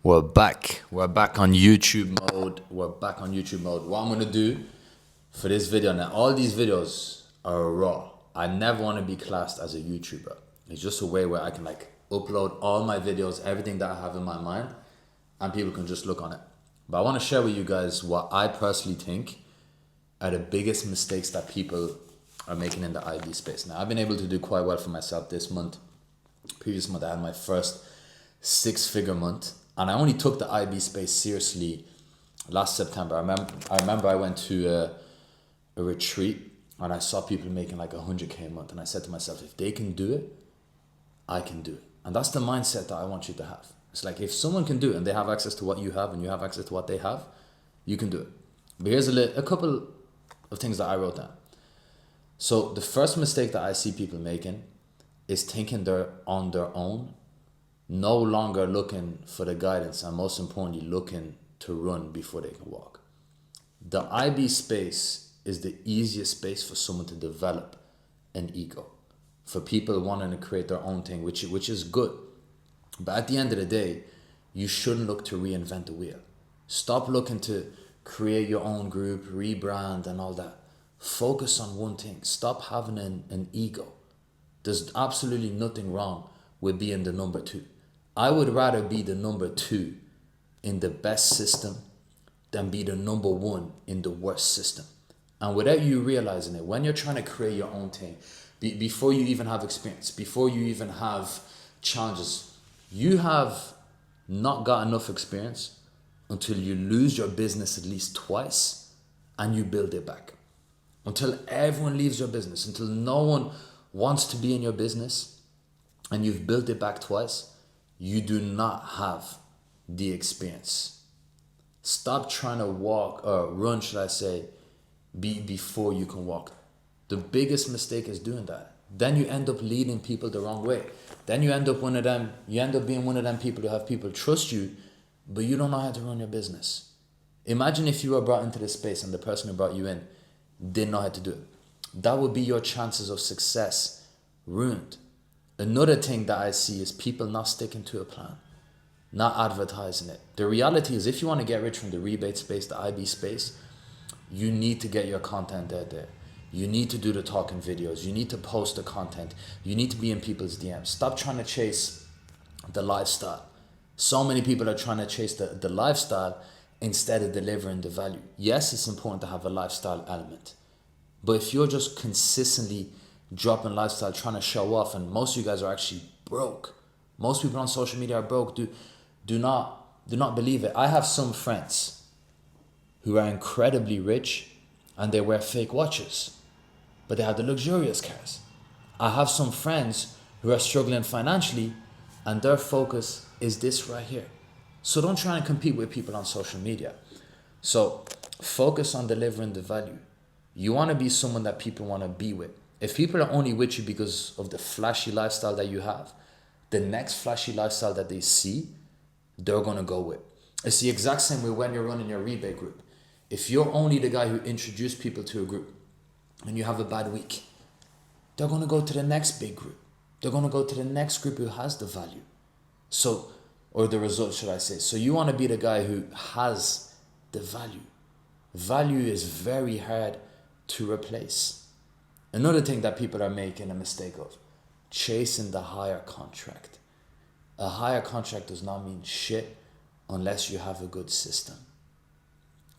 We're back. We're back on YouTube mode. What I'm gonna do for this video now, all these videos are raw. I never want to be classed as a YouTuber. It's just a way where I can upload all my videos, everything that I have in my mind, and people can just look on it. But I want to share with you guys what I personally think are the biggest mistakes that people are making in the IB space. Now, I've been able to do quite well for myself this month. Previous month, I had my first six-figure month, and I only took the IB space seriously last September. I remember I went to a retreat, and I saw people making like 100K a month, and I said to myself, if they can do it, I can do it. And that's the mindset that I want you to have. It's like, if someone can do it and they have access to what you have and you have access to what they have, you can do it. But here's a couple of things that I wrote down. So the first mistake that I see people making is thinking they're on their own, no longer looking for the guidance, and most importantly, looking to run before they can walk. The IB space is the easiest space for someone to develop an ego, for people wanting to create their own thing, which is good. But at the end of the day, you shouldn't look to reinvent the wheel. Stop looking to create your own group, rebrand and all that. Focus on one thing. Stop having an ego. There's absolutely nothing wrong with being the number two. I would rather be the number two in the best system than be the number one in the worst system. And without you realizing it, when you're trying to create your own thing, before you even have experience, before you even have challenges, you have not got enough experience until you lose your business at least twice and you build it back. Until everyone leaves your business, until no one wants to be in your business and you've built it back twice, you do not have the experience. Stop trying to walk or run, should I say, before you can walk. The biggest mistake is doing that. Then you end up leading people the wrong way. Then you end up being one of them people who have people trust you, but you don't know how to run your business. Imagine if you were brought into this space and the person who brought you in didn't know how to do it. That would be your chances of success ruined. Another thing that I see is people not sticking to a plan, not advertising it. The reality is, if you want to get rich from the rebate space, the IB space, you need to get your content out there. You need to do the talking videos. You need to post the content. You need to be in people's DMs. Stop trying to chase the lifestyle. So many people are trying to chase the lifestyle instead of delivering the value. Yes, it's important to have a lifestyle element. But if you're just consistently dropping lifestyle, trying to show off, and most of you guys are actually broke. Most people on social media are broke. Do not believe it. I have some friends who are incredibly rich and they wear fake watches, but they have the luxurious cars. I have some friends who are struggling financially and their focus is this right here. So don't try and compete with people on social media. So focus on delivering the value. You want to be someone that people want to be with. If people are only with you because of the flashy lifestyle that you have, the next flashy lifestyle that they see, they're going to go with. It's the exact same way when you're running your rebate group. If you're only the guy who introduced people to a group and you have a bad week, they're going to go to the next big group. They're going to go to the next group who has the value. Or the result, should I say. So you want to be the guy who has the value. Value is very hard to replace. Another thing that people are making a mistake of, chasing the higher contract. A higher contract does not mean shit unless you have a good system.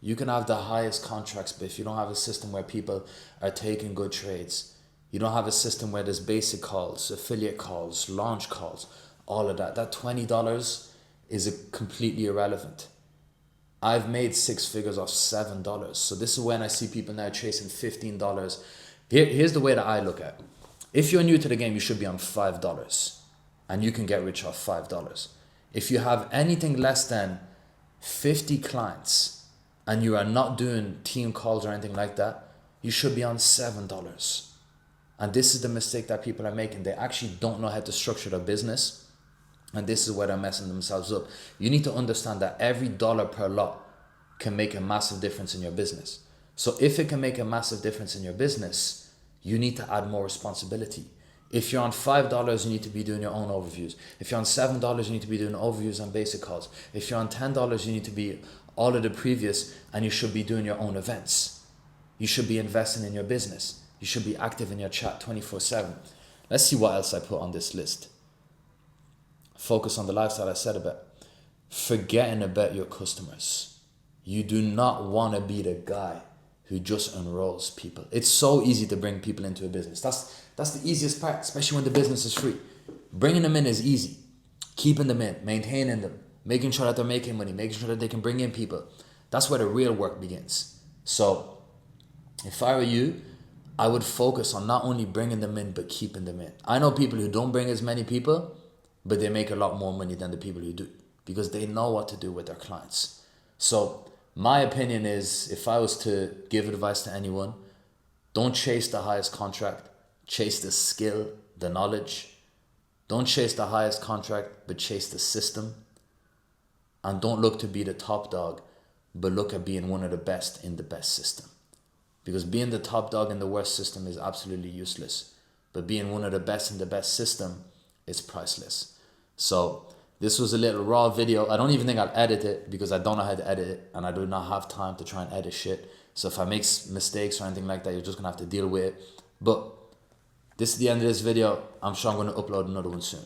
You can have the highest contracts, but if you don't have a system where people are taking good trades, you don't have a system where there's basic calls, affiliate calls, launch calls, all of that $20 is completely irrelevant. I've made six figures off $7. So this is when I see people now chasing $15. Here's the way that I look at it. If you're new to the game, you should be on $5 and you can get rich off $5. If you have anything less than 50 clients and you are not doing team calls or anything like that, you should be on $7. And this is the mistake that people are making. They actually don't know how to structure their business. And this is where they're messing themselves up. You need to understand that every dollar per lot can make a massive difference in your business. So if it can make a massive difference in your business, you need to add more responsibility. If you're on $5, you need to be doing your own overviews. If you're on $7, you need to be doing overviews on basic calls. If you're on $10, you need to be all of the previous, and you should be doing your own events. You should be investing in your business. You should be active in your chat 24/7. Let's see what else I put on this list. Focus on the lifestyle I said about. Forgetting about your customers. You do not want to be the guy who just enrolls people. It's so easy to bring people into a business. That's the easiest part, especially when the business is free. Bringing them in is easy. Keeping them in, maintaining them, making sure that they're making money, making sure that they can bring in people. That's where the real work begins. So if I were you, I would focus on not only bringing them in, but keeping them in. I know people who don't bring as many people, but they make a lot more money than the people who do, because they know what to do with their clients. So my opinion is, if I was to give advice to anyone, don't chase the highest contract, chase the skill, the knowledge. Don't chase the highest contract, but chase the system. And don't look to be the top dog, but look at being one of the best in the best system. Because being the top dog in the worst system is absolutely useless. But being one of the best in the best system is priceless. So this was a little raw video. I don't even think I'll edit it, because I don't know how to edit it, and I do not have time to try and edit shit. So if I make mistakes or anything like that, you're just going to have to deal with it. But this is the end of this video. I'm sure I'm going to upload another one soon.